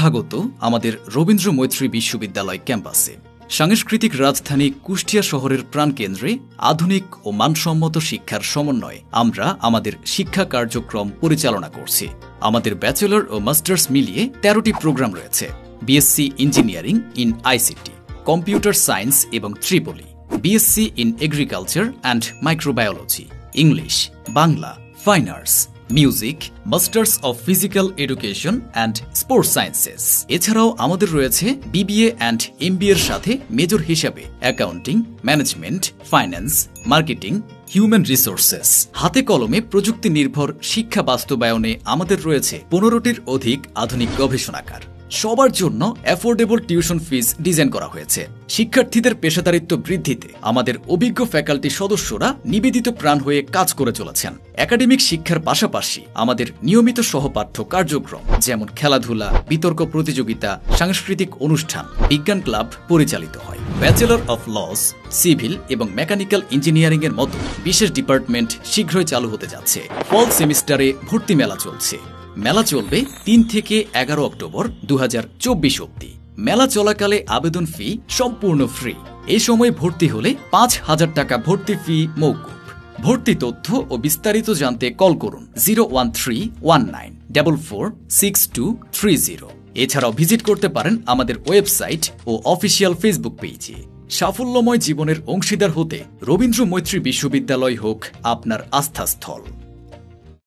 স্বাগত আমাদের রবীন্দ্র মৈত্রী বিশ্ববিদ্যালয় ক্যাম্পাসে। সাংস্কৃতিক রাজধানী কুষ্টিয়া শহরের প্রাণকেন্দ্রে আধুনিক ও মানসম্মত শিক্ষার সমন্বয়ে আমরা আমাদের শিক্ষা কার্যক্রম পরিচালনা করছি। আমাদের ব্যাচেলর ও মাস্টার্স মিলিয়ে 13টি প্রোগ্রাম রয়েছে। BSc engineering in ICT, computer science এবং triple E, BSc in agriculture and microbiology, English, Bangla, fine arts, music, masters of physical education and sports sciences. এছাড়াও আমাদের রয়েছে বিবিএ অ্যান্ড এমবিএ এর সাথে মেজর হিসাবে accounting, management, finance, marketing, human resources. হাতে কলমে প্রযুক্তি নির্ভর শিক্ষা বাস্তবায়নে আমাদের রয়েছে 15টির অধিক আধুনিক গবেষণাগার। সবার জন্য অ্যাফোর্ডেবল টিউশন ফিস ডিজাইন করা হয়েছে। শিক্ষার্থীদের পেশাদারিত্ব বৃদ্ধিতে আমাদের অভিজ্ঞ ফ্যাকাল্টি সদস্যরা নিবেদিত প্রাণ হয়ে কাজ করে চলেছেন। একাডেমিক শিক্ষার পাশাপাশি আমাদের নিয়মিত সহপাঠ্য কার্যক্রম যেমন খেলাধুলা, বিতর্ক প্রতিযোগিতা, সাংস্কৃতিক অনুষ্ঠান, বিজ্ঞান ক্লাব পরিচালিত হয়। ব্যাচেলর অফ লস, সিভিল এবং মেকানিক্যাল ইঞ্জিনিয়ারিং এর মতো বিশেষ ডিপার্টমেন্ট শীঘ্রই চালু হতে যাচ্ছে। ফল সেমিস্টারে ভর্তি মেলা চলছে। মেলা চলবে 3 থেকে 11 অক্টোবর 2024 অবধি। মেলা চলাকালে আবেদন ফি সম্পূর্ণ ফ্রি। এই সময় ভর্তি হলে 5,000 টাকা ভর্তি ফি মওকুফ। ভর্তি তথ্য ও বিস্তারিত জানতে কল করুন 01319446230। এছাড়াও ভিজিট করতে পারেন আমাদের ওয়েবসাইট ও অফিসিয়াল ফেসবুক পেজে। সাফল্যময় জীবনের অংশীদার হতে রবীন্দ্র মৈত্রী বিশ্ববিদ্যালয় হোক আপনার আস্থাস্থল।